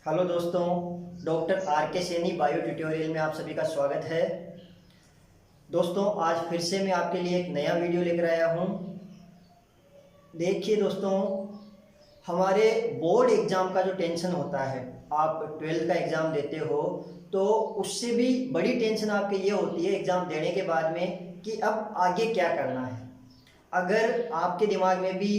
Hello दोस्तों, doctor R के Saini bio tutorial में आप सभी का स्वागत है। दोस्तों, आज फिर से मैं आपके लिए एक नया वीडियो लेकर आया हूँ। देखिए दोस्तों, हमारे बोर्ड एग्ज़ाम का जो टेंशन होता है, आप 12th का एग्ज़ाम देते हो तो उससे भी बड़ी टेंशन आपके ये होती है एग्ज़ाम देने के बाद में कि अब आगे क्या करना है। अगर आपके दिमाग में भी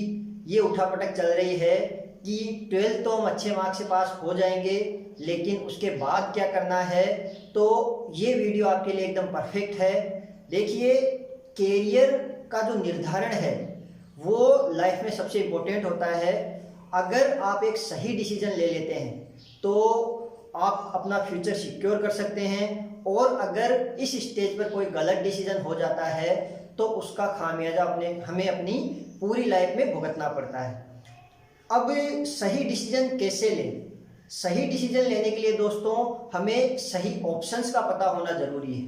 ये उठापटक चल रही है कि 12th तो हम अच्छे मार्क्स से पास हो जाएंगे, लेकिन उसके बाद क्या करना है, तो ये वीडियो आपके लिए एकदम परफेक्ट है। देखिए, कैरियर का जो निर्धारण है वो लाइफ में सबसे इम्पोर्टेंट होता है। अगर आप एक सही डिसीजन ले लेते हैं तो आप अपना फ्यूचर सिक्योर कर सकते हैं, और अगर इस स्टेज पर कोई गलत डिसीजन हो जाता है तो उसका खामियाजा हमें अपनी पूरी लाइफ में भुगतना पड़ता है। अब सही डिसीजन कैसे लें? सही डिसीजन लेने के लिए दोस्तों हमें सही ऑप्शंस का पता होना ज़रूरी है।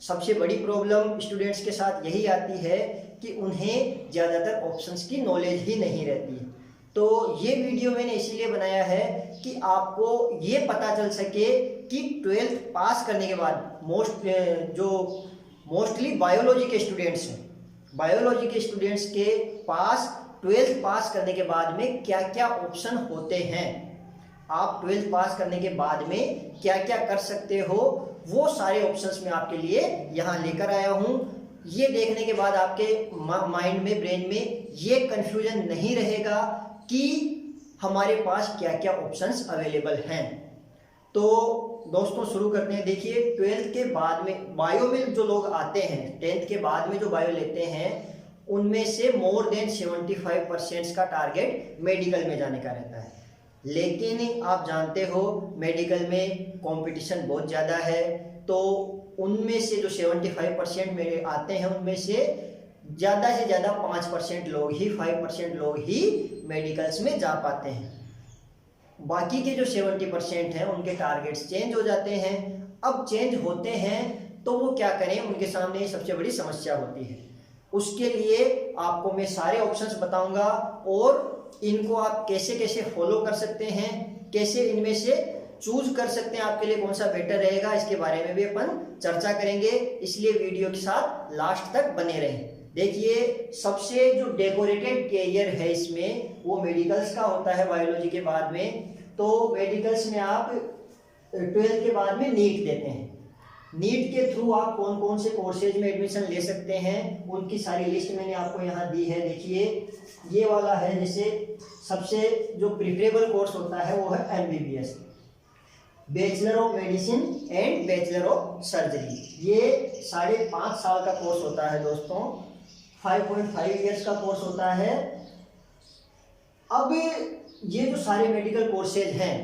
सबसे बड़ी प्रॉब्लम स्टूडेंट्स के साथ यही आती है कि उन्हें ज़्यादातर ऑप्शंस की नॉलेज ही नहीं रहती है। तो ये वीडियो मैंने इसीलिए बनाया है कि आपको ये पता चल सके कि 12th पास करने के बाद मोस्टली बायोलॉजी के स्टूडेंट्स हैं, बायोलॉजी के स्टूडेंट्स के पास 12th पास करने के बाद में क्या क्या ऑप्शन होते हैं। आप 12th पास करने के बाद में क्या क्या कर सकते हो, वो सारे ऑप्शंस मैं आपके लिए यहाँ लेकर आया हूँ। ये देखने के बाद आपके माइंड में, ब्रेन में ये कन्फ्यूजन नहीं रहेगा कि हमारे पास क्या क्या ऑप्शंस अवेलेबल हैं। तो दोस्तों शुरू करते हैं। देखिए, 12th के बाद में बायो में जो लोग आते हैं, 10th के बाद में जो बायो लेते हैं, उनमें से मोर देन 75% का टारगेट मेडिकल में जाने का रहता है। लेकिन आप जानते हो मेडिकल में कंपटीशन बहुत ज़्यादा है, तो उनमें से जो 75% मेरे आते हैं उनमें से ज़्यादा से ज़्यादा 5% लोग ही, 5% लोग ही मेडिकल्स में जा पाते हैं। बाकी के जो 70% हैं उनके टारगेट्स चेंज हो जाते हैं। अब चेंज होते हैं तो वो क्या करें, उनके सामने सबसे बड़ी समस्या होती है। उसके लिए आपको मैं सारे ऑप्शंस बताऊंगा और इनको आप कैसे कैसे फॉलो कर सकते हैं, कैसे इनमें से चूज कर सकते हैं, आपके लिए कौन सा बेटर रहेगा, इसके बारे में भी अपन चर्चा करेंगे। इसलिए वीडियो के साथ लास्ट तक बने रहें। देखिए, सबसे जो डेकोरेटेड कैरियर है इसमें वो मेडिकल्स का होता है बायोलॉजी के बाद में। तो मेडिकल्स में आप 12th के बाद में नीट देते हैं। नीट के थ्रू आप कौन कौन से कोर्सेज में एडमिशन ले सकते हैं, उनकी सारी लिस्ट मैंने आपको यहाँ दी है। देखिए, ये वाला है, जैसे सबसे जो प्रिफरेबल कोर्स होता है वो है MBBS, bachelor of medicine and bachelor of surgery. ये 5.5 साल का कोर्स होता है दोस्तों, 5.5 ईयर्स का कोर्स होता है। अब ये जो सारे मेडिकल कोर्सेज हैं,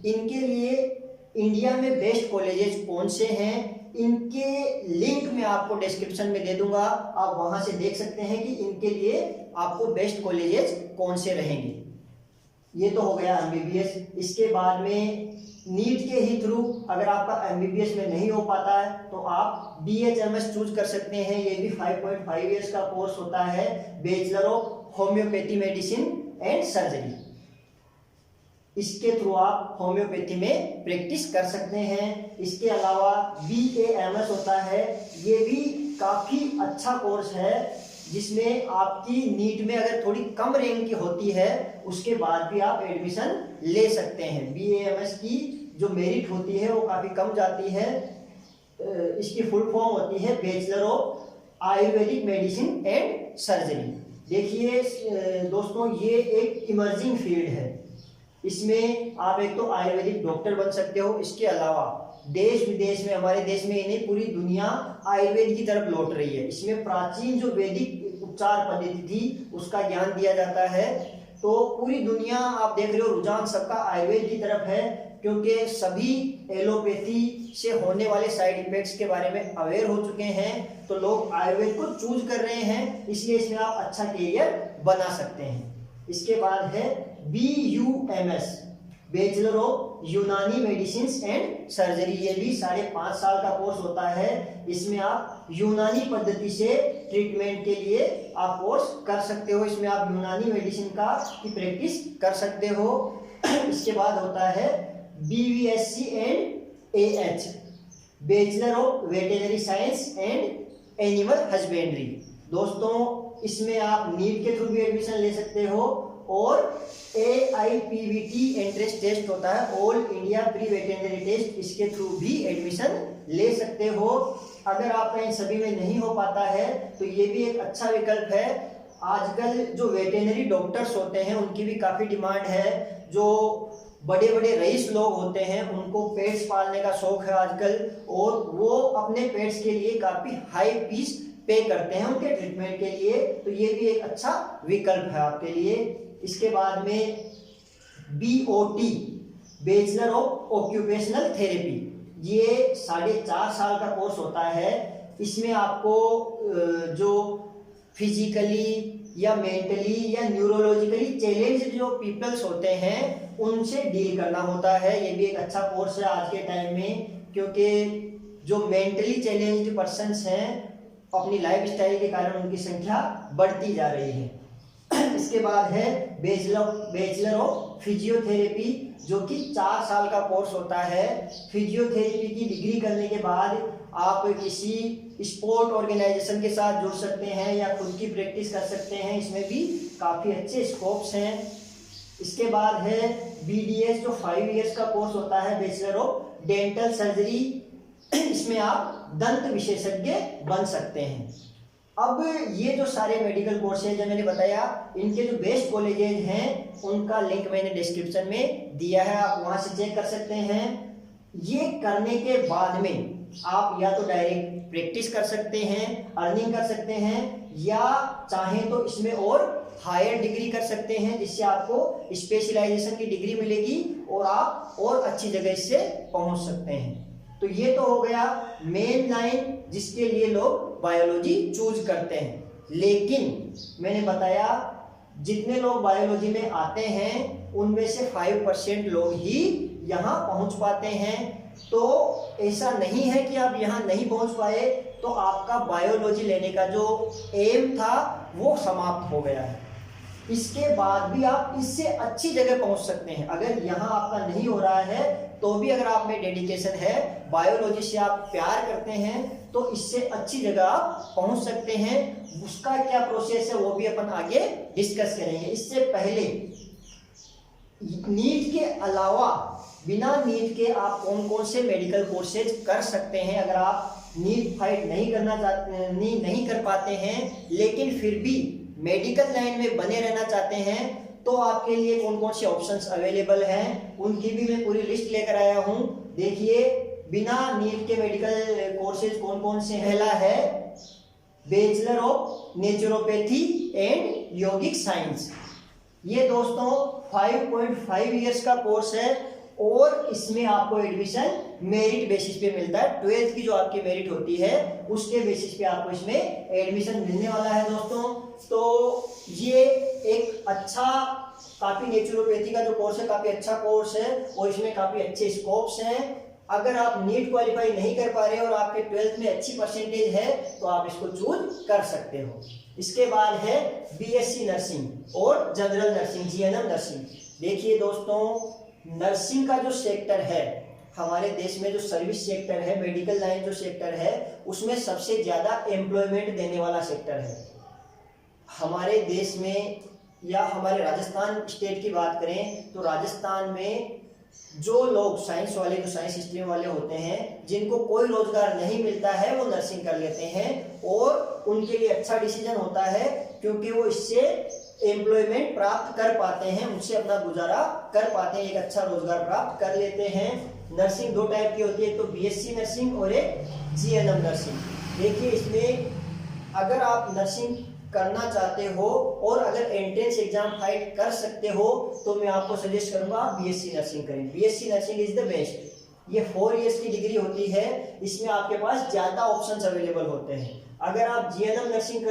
इनके लिए इंडिया में बेस्ट कॉलेजेस कौन से हैं, इनके लिंक मैं आपको डिस्क्रिप्शन में दे दूंगा। आप वहां से देख सकते हैं कि इनके लिए आपको बेस्ट कॉलेजेस कौन से रहेंगे। ये तो हो गया MBBS। इसके बाद में नीट के ही थ्रू अगर आपका MBBS में नहीं हो पाता है तो आप BHMS चूज कर सकते हैं। ये भी 5.5 ईयर्स का कोर्स होता है, bachelor of homeopathy medicine and surgery. इसके थ्रू आप होम्योपैथी में प्रैक्टिस कर सकते हैं। इसके अलावा BAMS होता है, ये भी काफ़ी अच्छा कोर्स है, जिसमें आपकी नीट में अगर थोड़ी कम रैंक की होती है उसके बाद भी आप एडमिशन ले सकते हैं। BAMS की जो मेरिट होती है वो काफ़ी कम जाती है। इसकी फुल फॉर्म होती है bachelor of Ayurvedic medicine and surgery. देखिए दोस्तों, ये एक इमर्जिंग फील्ड है। इसमें आप एक तो आयुर्वेदिक डॉक्टर बन सकते हो। इसके अलावा देश विदेश में, हमारे देश में नहीं पूरी दुनिया आयुर्वेद की तरफ लौट रही है। इसमें प्राचीन जो वैदिक उपचार पद्धति थी उसका ज्ञान दिया जाता है। तो पूरी दुनिया आप देख रहे हो, रुझान सबका आयुर्वेद की तरफ है, क्योंकि सभी एलोपैथी से होने वाले साइड इफेक्ट्स के बारे में अवेयर हो चुके हैं। तो लोग आयुर्वेद को चूज कर रहे हैं, इसलिए इसमें आप अच्छा कैरियर बना सकते हैं। इसके बाद है BUMS, बैचलर ऑफ यूनानी मेडिसिन एंड सर्जरी। ये भी 5.5 साल का कोर्स होता है। इसमें आप यूनानी पद्धति से ट्रीटमेंट के लिए आप कोर्स कर सकते हो। इसमें आप यूनानी मेडिसिन की प्रैक्टिस कर सकते हो। इसके बाद होता है BVSC and AH, bachelor of veterinary science and animal husbandry. दोस्तों इसमें आप नीट के थ्रू भी एडमिशन ले सकते हो और AIPVT एंट्रेंस टेस्ट होता है, all India pre veterinary test, इसके थ्रू भी एडमिशन ले सकते हो। अगर आपका इन सभी में नहीं हो पाता है तो ये भी एक अच्छा विकल्प है। आजकल जो वेटेनरी डॉक्टर्स होते हैं उनकी भी काफ़ी डिमांड है। जो बड़े बड़े रईस लोग होते हैं उनको पेट्स पालने का शौक है आजकल, और वो अपने पेट्स के लिए काफ़ी हाई फीस पे करते हैं उनके ट्रीटमेंट के लिए, तो ये भी एक अच्छा विकल्प है आपके लिए। इसके बाद में BOT, bachelor of occupational therapy, ये 4.5 साल का कोर्स होता है। इसमें आपको जो फिजिकली या मेंटली या न्यूरोलॉजिकली चैलेंज जो पीपल्स होते हैं उनसे डील करना होता है। ये भी एक अच्छा कोर्स है आज के टाइम में, क्योंकि जो मेंटली चैलेंज्ड पर्सन्स हैं अपनी लाइफ स्टाइल के कारण उनकी संख्या बढ़ती जा रही है। इसके बाद है बैचलर ऑफ फिजियोथेरेपी, जो कि 4 साल का कोर्स होता है। फिजियोथेरेपी की डिग्री करने के बाद आप किसी स्पोर्ट ऑर्गेनाइजेशन के साथ जुड़ सकते हैं या खुद की प्रैक्टिस कर सकते हैं, इसमें भी काफ़ी अच्छे स्कोप्स हैं। इसके बाद है BDS, जो 5 इयर्स का कोर्स होता है, बैचलर ऑफ डेंटल सर्जरी, इसमें आप दंत विशेषज्ञ बन सकते हैं। अब ये जो सारे मेडिकल कोर्स हैं जो मैंने बताया, इनके जो बेस्ट कॉलेजेज हैं उनका लिंक मैंने डिस्क्रिप्शन में दिया है, आप वहां से चेक कर सकते हैं। ये करने के बाद में आप या तो डायरेक्ट प्रैक्टिस कर सकते हैं, अर्निंग कर सकते हैं, या चाहें तो इसमें और हायर डिग्री कर सकते हैं जिससे आपको स्पेशलाइजेशन की डिग्री मिलेगी और आप और अच्छी जगह इससे पहुंच सकते हैं। तो ये तो हो गया मेन लाइन जिसके लिए लोग बायोलॉजी चूज करते हैं। लेकिन मैंने बताया जितने लोग बायोलॉजी में आते हैं उनमें से 5% लोग ही यहाँ पहुँच पाते हैं। तो ऐसा नहीं है कि आप यहाँ नहीं पहुँच पाए तो आपका बायोलॉजी लेने का जो एम था वो समाप्त हो गया है। इसके बाद भी आप इससे अच्छी जगह पहुंच सकते हैं। अगर यहाँ आपका नहीं हो रहा है तो भी अगर आप में डेडिकेशन है, बायोलॉजी से आप प्यार करते हैं, तो इससे अच्छी जगह आप पहुंच सकते हैं। उसका क्या प्रोसेस है वो भी अपन आगे डिस्कस करेंगे। इससे पहले नीट के अलावा बिना नीट के आप कौन कौन से मेडिकल कोर्सेज कर सकते हैं। अगर आप नीट फाइट नहीं कर पाते हैं लेकिन फिर भी मेडिकल लाइन में बने रहना चाहते हैं, तो आपके लिए कौन कौन से ऑप्शंस अवेलेबल हैं उनकी भी मैं पूरी लिस्ट लेकर आया हूं। देखिए बिना नीट के मेडिकल कोर्सेज कौन कौन से हैं। पहला है bachelor of naturopathy and yogic science. ये दोस्तों 5.5 इयर्स का कोर्स है और इसमें आपको एडमिशन मेरिट बेसिस पे मिलता है। 12th की जो आपकी मेरिट होती है उसके बेसिस पे आपको इसमें एडमिशन मिलने वाला है दोस्तों। तो ये एक अच्छा काफ़ी नेचुरोपैथी का जो कोर्स है काफ़ी अच्छा कोर्स है और इसमें काफ़ी अच्छे स्कोप्स हैं। अगर आप नीट क्वालिफाई नहीं कर पा रहे और आपके 12th में अच्छी परसेंटेज है तो आप इसको चूज कर सकते हो। इसके बाद है BSc नर्सिंग और जनरल नर्सिंग, GNM नर्सिंग। देखिए दोस्तों नर्सिंग का जो सेक्टर है हमारे देश में, जो सर्विस सेक्टर है, मेडिकल लाइन जो सेक्टर है, उसमें सबसे ज़्यादा एम्प्लॉयमेंट देने वाला सेक्टर है हमारे देश में। या हमारे राजस्थान स्टेट की बात करें तो राजस्थान में जो लोग साइंस वाले, जो साइंस स्ट्रीम वाले होते हैं, जिनको कोई रोजगार नहीं मिलता है वो नर्सिंग कर लेते हैं और उनके लिए अच्छा डिसीजन होता है क्योंकि वो इससे एम्प्लॉयमेंट प्राप्त कर पाते हैं, उनसे अपना गुजारा कर पाते हैं, एक अच्छा रोजगार प्राप्त कर लेते हैं। नर्सिंग 2 टाइप की होती है, तो BSc नर्सिंग और एक GNM नर्सिंग। देखिए इसमें अगर आप नर्सिंग करना चाहते हो और अगर एंट्रेंस एग्जाम फाइट कर सकते हो तो मैं आपको सजेस्ट करूंगा आप BSc नर्सिंग करें। BSc nursing is the best. ये 4 इयर्स की डिग्री होती है, इसमें आपके पास ज़्यादा ऑप्शंस अवेलेबल होते हैं। अगर आप GNM नर्सिंग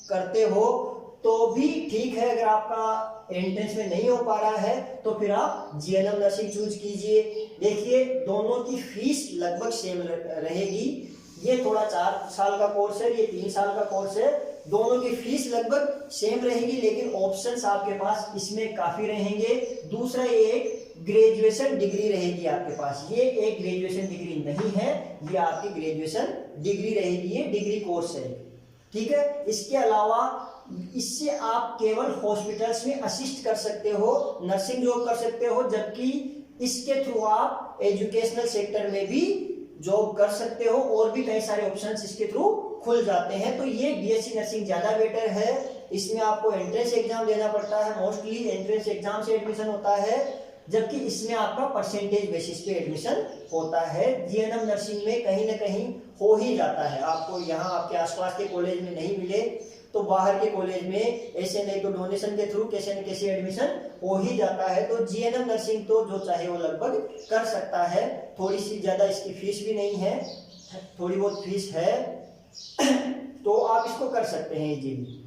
करते हो तो भी ठीक है, अगर आपका एंट्रेंस में नहीं हो पा रहा है तो फिर आप GNM नर्सिंग चूज कीजिए। देखिए दोनों की फीस लगभग सेम रहेगी। ये थोड़ा 4 साल का कोर्स है, ये 3 साल का कोर्स है, दोनों की फीस लगभग सेम रहेगी लेकिन ऑप्शंस आपके पास इसमें काफ़ी रहेंगे। दूसरा ये ग्रेजुएशन डिग्री रहेगी आपके पास। ये एक ग्रेजुएशन डिग्री नहीं है, ये आपकी ग्रेजुएशन डिग्री रहेगी, ये डिग्री कोर्स है, ठीक है। इसके अलावा इससे आप केवल हॉस्पिटल्स में असिस्ट कर सकते हो, नर्सिंग जॉब कर सकते हो, जबकि इसके थ्रू आप एजुकेशनल सेक्टर में भी जॉब कर सकते हो और भी कई सारे ऑप्शंस इसके थ्रू खुल जाते हैं। तो ये बीएससी नर्सिंग ज्यादा बेटर है। इसमें आपको एंट्रेंस एग्जाम देना पड़ता है, मोस्टली एंट्रेंस एग्जाम से एडमिशन होता है, जबकि इसमें आपका परसेंटेज बेसिस पे एडमिशन होता है। जीएनएम नर्सिंग में कहीं ना कहीं हो ही जाता है, आपको यहाँ आपके आसपास के कॉलेज में नहीं मिले तो बाहर के कॉलेज में ऐसे नहीं तो डोनेशन के थ्रू कैसे न कैसे एडमिशन हो ही जाता है। तो जीएनएम नर्सिंग तो जो चाहे वो लगभग कर सकता है। थोड़ी सी ज्यादा इसकी फीस भी नहीं है, थोड़ी बहुत फीस है तो आप इसको कर सकते हैं इजीली।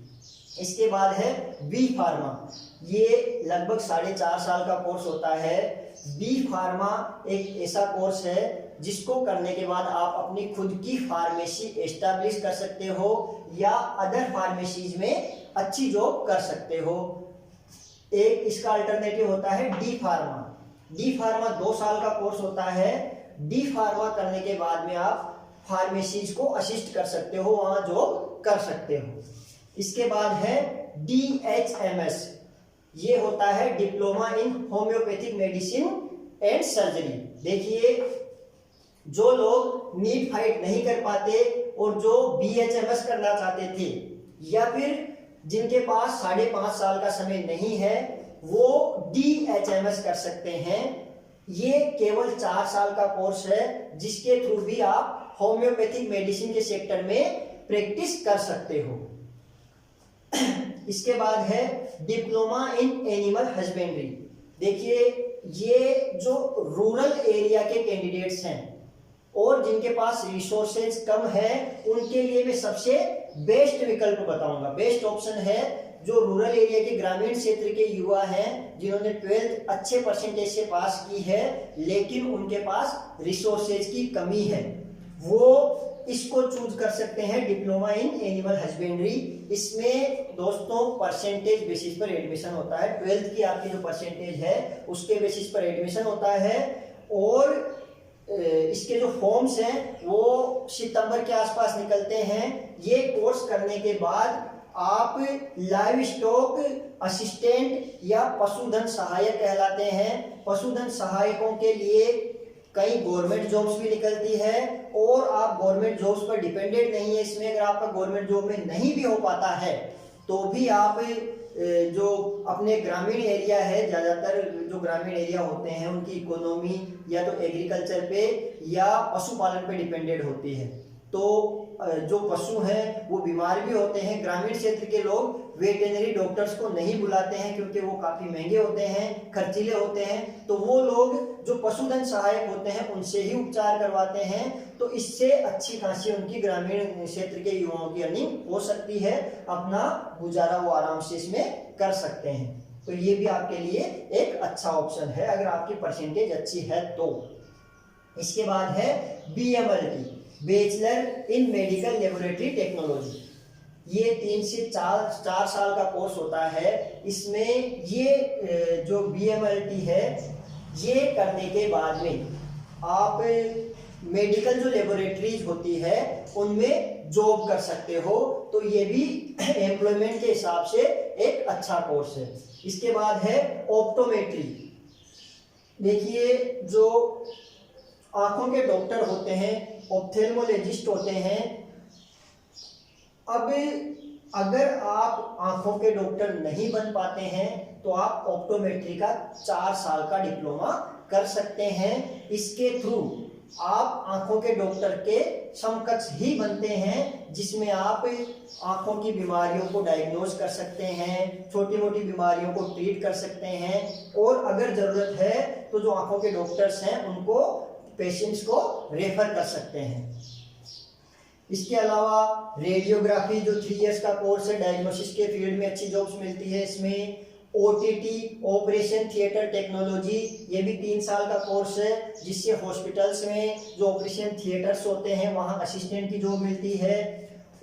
इसके बाद है बी फार्मा, ये लगभग 4.5 साल का कोर्स होता है। बी फार्मा एक ऐसा कोर्स है जिसको करने के बाद आप अपनी खुद की फार्मेसी एस्टैब्लिश कर सकते हो या अदर फार्मेसीज में अच्छी जॉब कर सकते हो। एक इसका अल्टरनेटिव होता है डी फार्मा। डी फार्मा 2 साल का कोर्स होता है। डी फार्मा करने के बाद में आप फार्मेसीज को असिस्ट कर सकते हो, वहां जॉब कर सकते हो। इसके बाद है DHMS, ये होता है diploma in homeopathic medicine and surgery. देखिए जो लोग नीट फाइट नहीं कर पाते और जो BHMS करना चाहते थे या फिर जिनके पास 5.5 साल का समय नहीं है वो DHMS कर सकते हैं। ये केवल 4 साल का कोर्स है जिसके थ्रू भी आप होम्योपैथिक मेडिसिन के सेक्टर में प्रैक्टिस कर सकते हो। इसके बाद है डिप्लोमा इन एनिमल हस्बेंड्री। देखिए ये जो रूरल एरिया के कैंडिडेट्स हैं और जिनके पास रिसोर्सेज कम है उनके लिए मैं सबसे बेस्ट विकल्प बताऊंगा, बेस्ट ऑप्शन है जो रूरल एरिया के ग्रामीण क्षेत्र के युवा हैं जिन्होंने 12th अच्छे परसेंटेज से पास की है लेकिन उनके पास रिसोर्सेज की कमी है, वो इसको चूज कर सकते हैं, डिप्लोमा इन एनिमल हस्बेंड्री। इसमें दोस्तों परसेंटेज बेसिस पर एडमिशन होता है, 12th की आपकी जो परसेंटेज है उसके बेसिस पर एडमिशन होता है और इसके जो फॉर्म्स हैं वो सितंबर के आसपास निकलते हैं। ये कोर्स करने के बाद आप लाइव स्टॉक असिस्टेंट या पशुधन सहायक कहलाते हैं। पशुधन सहायकों के लिए कई गवर्नमेंट जॉब्स भी निकलती है और आप गवर्नमेंट जॉब्स पर डिपेंडेंट नहीं है। इसमें अगर आपका गवर्नमेंट जॉब में नहीं भी हो पाता है तो भी आप जो अपने ग्रामीण एरिया है, ज़्यादातर जो ग्रामीण एरिया होते हैं उनकी इकोनॉमी या तो एग्रीकल्चर पे या पशुपालन पे डिपेंडेंट होती है। तो जो पशु हैं वो बीमार भी होते हैं। ग्रामीण क्षेत्र के लोग वेटरनरी डॉक्टर्स को नहीं बुलाते हैं क्योंकि वो काफ़ी महंगे होते हैं, खर्चीले होते हैं, तो वो लोग जो पशुधन सहायक होते हैं उनसे ही उपचार करवाते हैं। तो इससे अच्छी खासी उनकी ग्रामीण क्षेत्र के युवाओं की अर्निंग हो सकती है, अपना गुजारा वो आराम से इसमें कर सकते हैं। तो ये भी आपके लिए एक अच्छा ऑप्शन है अगर आपकी परसेंटेज अच्छी है तो। इसके बाद है BMLT, bachelor in medical laboratory technology. ये 3 से 4 साल का कोर्स होता है। इसमें ये जो BMLT है ये करने के बाद में आप मेडिकल जो लेबोरेटरीज होती है उनमें जॉब कर सकते हो। तो ये भी एम्प्लॉयमेंट के हिसाब से एक अच्छा कोर्स है। इसके बाद है ऑप्टोमेट्री। देखिए जो आंखों के डॉक्टर होते हैं, ऑप्थेल्मोलॉजिस्ट होते हैं, अब अगर आप आंखों के डॉक्टर नहीं बन पाते हैं तो आप ऑप्टोमेट्री का 4 साल का डिप्लोमा कर सकते हैं। इसके थ्रू आप आंखों के डॉक्टर के समकक्ष ही बनते हैं जिसमें आप आंखों की बीमारियों को डायग्नोज कर सकते हैं, छोटी मोटी बीमारियों को ट्रीट कर सकते हैं और अगर जरूरत है तो जो आंखों के डॉक्टर्स हैं उनको पेशेंट्स को रेफर कर सकते हैं। इसके अलावा रेडियोग्राफी जो 3 इयर्स का कोर्स है, डायग्नोसिस के फील्ड में अच्छी जॉब्स मिलती है। इसमें OTT ऑपरेशन थिएटर टेक्नोलॉजी, ये भी 3 साल का कोर्स है जिससे हॉस्पिटल्स में जो ऑपरेशन थिएटर्स होते हैं वहाँ असिस्टेंट की जॉब मिलती है।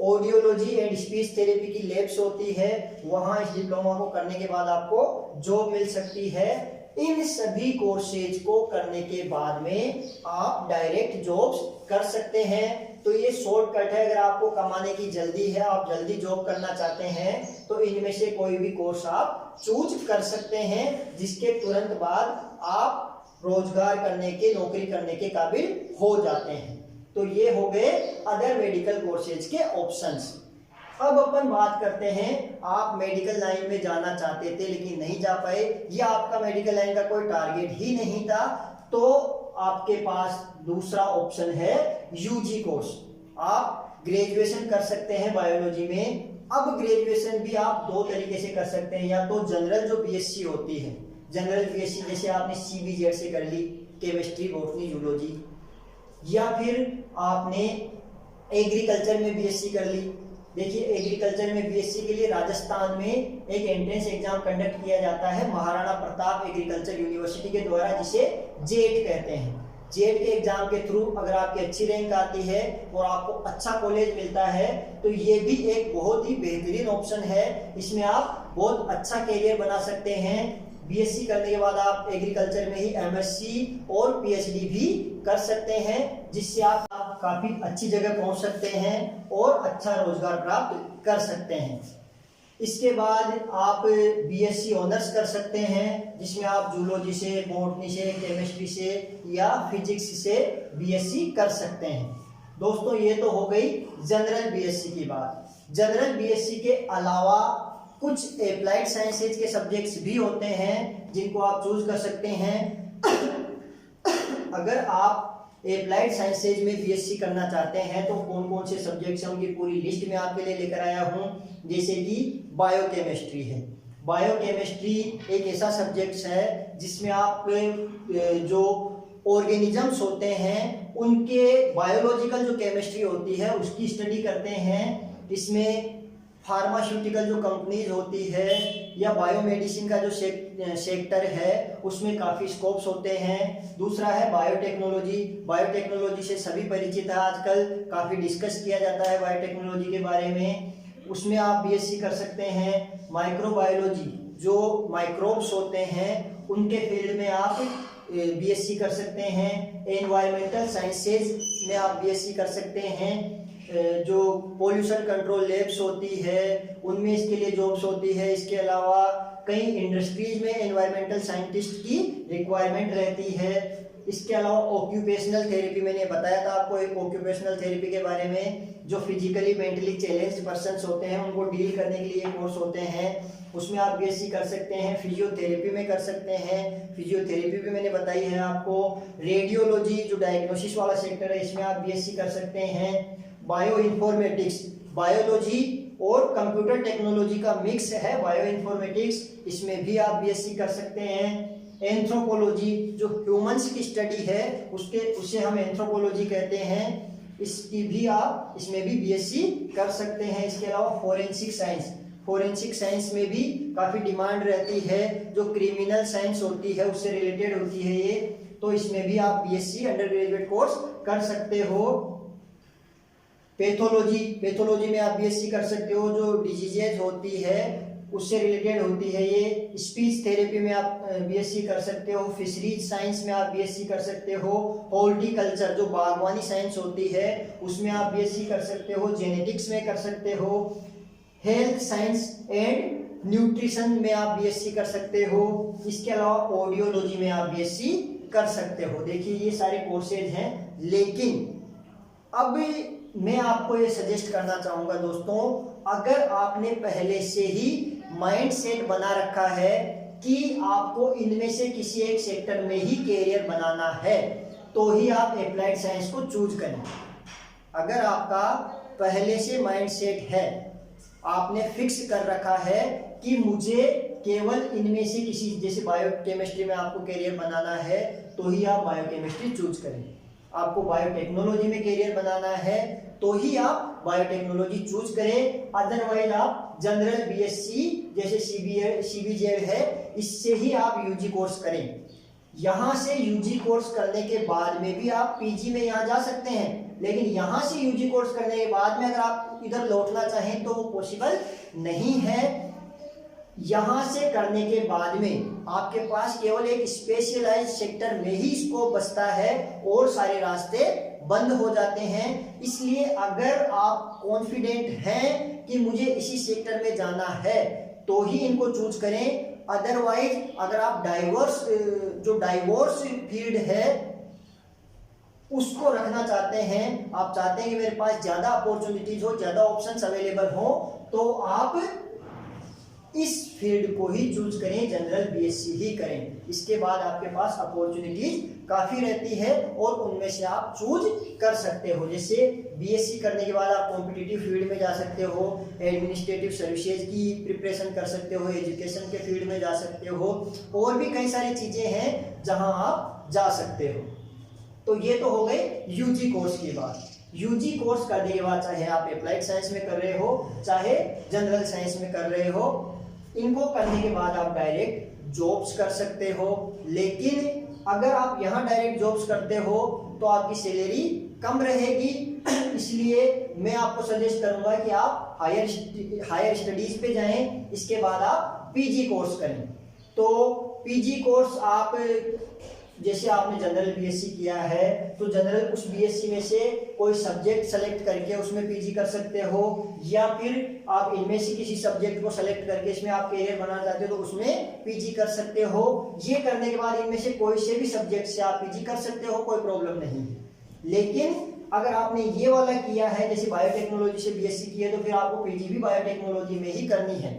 ऑडियोलॉजी एंड स्पीच थेरेपी की लैब्स होती है, वहाँ इस डिप्लोमा को करने के बाद आपको जॉब मिल सकती है। इन सभी कोर्सेज को करने के बाद में आप डायरेक्ट जॉब्स कर सकते हैं। तो ये शॉर्टकट है, अगर आपको कमाने की जल्दी है, आप जल्दी जॉब करना चाहते हैं, तो इनमें से कोई भी कोर्स आप चूज कर सकते हैं, जिसके तुरंत बाद आप रोजगार करने के, नौकरी करने के काबिल हो जाते हैं। तो ये हो गए अदर मेडिकल कोर्सेज के ऑप्शंस। अब अपन बात करते हैं, आप मेडिकल लाइन में जाना चाहते थे लेकिन नहीं जा पाए, या आपका मेडिकल लाइन का कोई टारगेट ही नहीं था, तो आपके पास दूसरा ऑप्शन है यूजी कोर्स। आप ग्रेजुएशन कर सकते हैं बायोलॉजी में। अब ग्रेजुएशन भी आप दो तरीके से कर सकते हैं, या तो जनरल जो बीएससी होती है, जनरल बीएससी जैसे आपने सीबीजेड से कर ली, केमिस्ट्री, बॉटनी, जूलॉजी, या फिर आपने एग्रीकल्चर में बीएससी कर ली। देखिए एग्रीकल्चर में बीएससी के लिए राजस्थान में एक एंट्रेंस एग्जाम कंडक्ट किया जाता है महाराणा प्रताप एग्रीकल्चर यूनिवर्सिटी के द्वारा, जिसे जेट कहते हैं। जेट के एग्जाम के थ्रू अगर आपकी अच्छी रैंक आती है और आपको अच्छा कॉलेज मिलता है, तो ये भी एक बहुत ही बेहतरीन ऑप्शन है। इसमें आप बहुत अच्छा करियर बना सकते हैं। बीएससी करने के बाद आप एग्रीकल्चर में ही एमएससी और पीएचडी भी कर सकते हैं, जिससे आप काफी अच्छी जगह पहुंच सकते हैं और अच्छा रोजगार प्राप्त कर सकते हैं। इसके बाद आप बीएससी ऑनर्स कर सकते हैं, जिसमें आप जूलॉजी से, बॉटनी से, केमिस्ट्री से या फिजिक्स से बीएससी कर सकते हैं। दोस्तों ये तो हो गई जनरल बीएससी की बात। जनरल बीएससी के अलावा कुछ एप्लाइड साइंसेज के सब्जेक्ट्स भी होते हैं जिनको आप चूज कर सकते हैं। अगर आप एप्लाइड साइंसेज में बीएससी करना चाहते हैं तो कौन कौन से सब्जेक्ट्स हैं उनकी पूरी लिस्ट में आपके लिए लेकर आया हूं। जैसे कि बायोकेमिस्ट्री है। बायोकेमिस्ट्री एक ऐसा सब्जेक्ट है जिसमें आप जो ऑर्गेनिजम्स होते हैं उनके बायोलॉजिकल जो केमिस्ट्री होती है उसकी स्टडी करते हैं। इसमें फार्मास्यूटिकल जो कंपनीज होती है या बायोमेडिसिन का जो सेक्टर है उसमें काफ़ी स्कोप्स होते हैं। दूसरा है बायोटेक्नोलॉजी। बायोटेक्नोलॉजी से सभी परिचित है, आजकल काफ़ी डिस्कस किया जाता है बायोटेक्नोलॉजी के बारे में, उसमें आप बीएससी कर सकते हैं। माइक्रोबायोलॉजी, जो माइक्रोब्स होते हैं उनके फील्ड में आप बीएससी कर सकते हैं। एनवायरमेंटल साइंसेज में आप बीएससी कर सकते हैं। जो पोल्यूशन कंट्रोल लैब्स होती है उनमें इसके लिए जॉब्स होती है। इसके अलावा कई इंडस्ट्रीज में एनवायरमेंटल साइंटिस्ट की रिक्वायरमेंट रहती है। इसके अलावा ऑक्यूपेशनल थेरेपी, मैंने बताया था आपको एक ऑक्यूपेशनल थेरेपी के बारे में, जो फिजिकली मेंटली चैलेंज्ड पर्सन्स होते हैं उनको डील करने के लिए कोर्स होते हैं, उसमें आप बीएससी कर सकते हैं। फिजियोथेरेपी में कर सकते हैं, फिजियोथेरेपी भी मैंने बताई है आपको। रेडियोलॉजी जो डायग्नोसिस वाला सेक्टर है इसमें आप बीएससी कर सकते हैं। बायो इन्फॉर्मेटिक्स, बायोलॉजी और कंप्यूटर टेक्नोलॉजी का मिक्स है बायो इन्फॉर्मेटिक्स, इसमें भी आप बीएससी कर सकते हैं। एंथ्रोपोलॉजी जो ह्यूमंस की स्टडी है उसे हम एंथ्रोपोलॉजी कहते हैं, इसकी भी आप इसमें भी बीएससी कर सकते हैं। इसके अलावा फोरेंसिक साइंस, फोरेंसिक साइंस में भी काफ़ी डिमांड रहती है, जो क्रिमिनल साइंस होती है उससे रिलेटेड होती है ये, तो इसमें भी आप बीएससी अंडर ग्रेजुएट कोर्स कर सकते हो। पैथोलॉजी, पैथोलॉजी में आप बीएससी कर सकते हो, जो डिजीजेज होती है उससे रिलेटेड होती है ये। स्पीच थेरेपी में आप बीएससी कर सकते हो। फिशरीज साइंस में आप बीएससी कर सकते हो। हॉर्टिकल्चर जो बागवानी साइंस होती है उसमें आप बीएससी कर सकते हो। जेनेटिक्स में कर सकते हो। हेल्थ साइंस एंड न्यूट्रिशन में आप बीएससी कर सकते हो। इसके अलावा ऑडियोलॉजी में आप बीएससी कर सकते हो। देखिए ये सारे कोर्सेज हैं, लेकिन अब मैं आपको ये सजेस्ट करना चाहूँगा दोस्तों, अगर आपने पहले से ही माइंड सेट बना रखा है कि आपको इनमें से किसी एक सेक्टर में ही कैरियर बनाना है, तो ही आप अप्लाइड साइंस को चूज करें। अगर आपका पहले से माइंड सेट है, आपने फिक्स कर रखा है कि मुझे केवल इनमें से किसी, जैसे बायोकेमिस्ट्री में आपको कैरियर बनाना है तो ही आप बायोकेमिस्ट्री चूज करें। आपको बायोटेक्नोलॉजी में कैरियर बनाना है तो ही आप बायोटेक्नोलॉजी चूज करें। अदरवाइज आप जनरल बीएससी जैसे सीबीजेड है इससे ही आप यूजी कोर्स करें। यहाँ से यूजी कोर्स करने के बाद में भी आप पीजी में यहाँ जा सकते हैं, लेकिन यहाँ से यूजी कोर्स करने के बाद में अगर आप इधर लौटना चाहें तो वो पॉसिबल नहीं है। यहां से करने के बाद में आपके पास केवल एक स्पेशलाइज्ड सेक्टर में ही स्कोप बचता है और सारे रास्ते बंद हो जाते हैं। इसलिए अगर आप कॉन्फिडेंट हैं कि मुझे इसी सेक्टर में जाना है तो ही इनको चूज करें। अदरवाइज अगर आप डाइवर्स फील्ड है उसको रखना चाहते हैं, आप चाहते हैं कि मेरे पास ज्यादा अपॉर्चुनिटीज हो, ज्यादा ऑप्शंस अवेलेबल हो, तो आप इस फील्ड को ही चूज करें, जनरल बीएससी ही करें। इसके बाद आपके पास अपॉर्चुनिटीज काफी रहती है और उनमें से आप चूज कर सकते हो। जैसे बीएससी करने के बाद आप कॉम्पिटिटिव फील्ड में जा सकते हो, एडमिनिस्ट्रेटिव सर्विसेज की प्रिपरेशन कर सकते हो, एजुकेशन के फील्ड में जा सकते हो, और भी कई सारी चीजें हैं जहां आप जा सकते हो। तो ये तो हो गए यूजी कोर्स की बात। यूजी कोर्स करने के बाद चाहे आप अप्लाइड साइंस में कर रहे हो चाहे जनरल साइंस में कर रहे हो, इनको करने के बाद आप डायरेक्ट जॉब्स कर सकते हो। लेकिन अगर आप यहाँ डायरेक्ट जॉब्स करते हो तो आपकी सैलरी कम रहेगी, इसलिए मैं आपको सजेस्ट करूंगा कि आप हायर स्टडीज पे जाएं। इसके बाद आप पीजी कोर्स करें। तो पीजी कोर्स आप जैसे आपने जनरल बीएससी किया है तो जनरल उस बीएससी में से कोई सब्जेक्ट सेलेक्ट करके उसमें पीजी कर सकते हो, या फिर आप इनमें से किसी सब्जेक्ट को सेलेक्ट करके इसमें आप करियर बनाना चाहते हो तो उसमें पीजी कर सकते हो। ये करने के बाद इनमें से कोई से भी सब्जेक्ट से आप पीजी कर सकते हो, कोई प्रॉब्लम नहीं है। लेकिन अगर आपने ये वाला किया है, जैसे बायोटेक्नोलॉजी से बीएससी किया, तो फिर आपको पीजी भी बायोटेक्नोलॉजी में ही करनी है।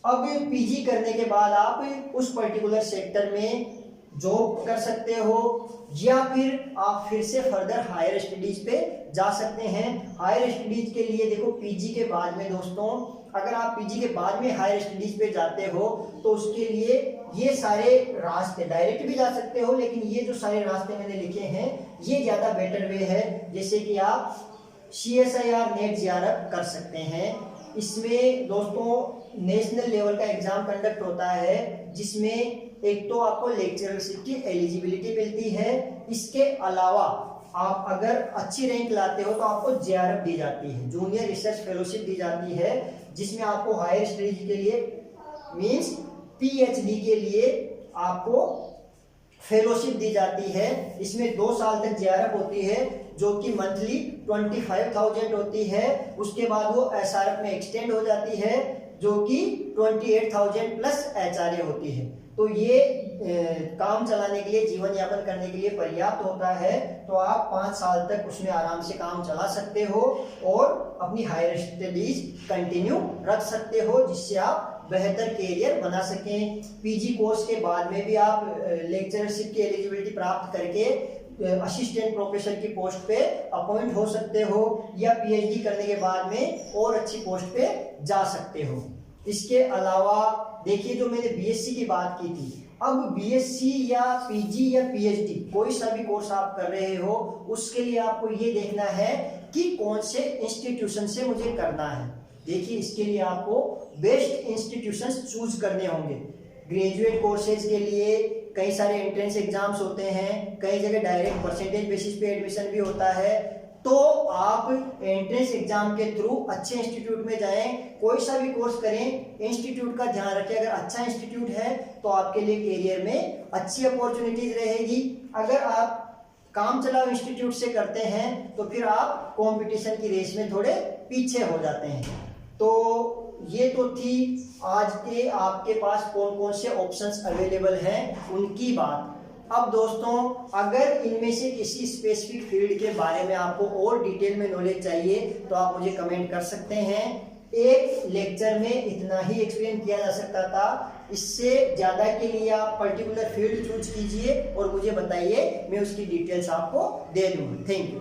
अब पीजी करने के बाद आप उस पर्टिकुलर सेक्टर में जॉब कर सकते हो, या फिर आप फिर से फर्दर हायर स्टडीज पे जा सकते हैं। हायर स्टडीज के लिए देखो, पीजी के बाद में दोस्तों, अगर आप पीजी के बाद में हायर स्टडीज पे जाते हो तो उसके लिए ये सारे रास्ते, डायरेक्ट भी जा सकते हो, लेकिन ये जो सारे रास्ते मैंने लिखे हैं ये ज्यादा बेटर वे है। जैसे कि आप CSIR नेट JRF कर सकते हैं। इसमें दोस्तों नेशनल लेवल का एग्जाम कंडक्ट होता है, जिसमें एक तो आपको लेक्चरशिप की एलिजिबिलिटी मिलती है, इसके अलावा आप अगर अच्छी रैंक लाते हो तो आपको JRF दी जाती है, जूनियर रिसर्च फेलोशिप दी जाती है, जिसमें आपको हायर स्टडीज के लिए मींस PhD के लिए आपको फेलोशिप दी जाती है। इसमें 2 साल तक JRF होती है जो कि मंथली 25,000 होती है। उसके बाद वो SRF में एक्सटेंड हो जाती है जो कि 28,000 प्लस HRA होती है। तो ये काम चलाने के लिए, जीवन यापन करने के लिए पर्याप्त होता है। तो आप 5 साल तक उसमें आराम से काम चला सकते हो और अपनी हायर स्टडीज कंटिन्यू रख सकते हो, जिससे आप बेहतर कैरियर बना सकें। पीजी कोर्स के बाद में भी आप लेक्चरशिप की एलिजिबिलिटी प्राप्त करके असिस्टेंट प्रोफेसर की पोस्ट पे अपॉइंट हो सकते हो, या PhD करने के बाद में और अच्छी पोस्ट पे जा सकते हो। इसके अलावा देखिए, जो मैंने BSc की बात की थी, अब BSc या PG या PhD कोई सा भी कोर्स आप कर रहे हो, उसके लिए आपको ये देखना है कि कौन से इंस्टीट्यूशन से मुझे करना है। देखिए, इसके लिए आपको बेस्ट इंस्टीट्यूशंस चूज करने होंगे। ग्रेजुएट कोर्सेज के लिए कई सारे एंट्रेंस एग्जाम्स होते हैं, कई जगह डायरेक्ट परसेंटेज बेसिस पे एडमिशन भी होता है। तो आप एंट्रेंस एग्जाम के थ्रू अच्छे इंस्टीट्यूट में जाएं, कोई सा भी कोर्स करें, इंस्टीट्यूट का ध्यान रखें। अगर अच्छा इंस्टीट्यूट है तो आपके लिए करियर में अच्छी अपॉर्चुनिटीज रहेगी। अगर आप काम चलाओ इंस्टीट्यूट से करते हैं तो फिर आप कंपटीशन की रेस में थोड़े पीछे हो जाते हैं। तो ये तो थी आज के आपके पास कौन कौन से ऑप्शंस अवेलेबल हैं उनकी बात। अब दोस्तों, अगर इनमें से किसी स्पेसिफिक फील्ड के बारे में आपको और डिटेल में नॉलेज चाहिए तो आप मुझे कमेंट कर सकते हैं। एक लेक्चर में इतना ही एक्सप्लेन किया जा सकता था, इससे ज़्यादा के लिए आप पर्टिकुलर फील्ड चूज कीजिए और मुझे बताइए, मैं उसकी डिटेल्स आपको दे दूँगा। Thank you.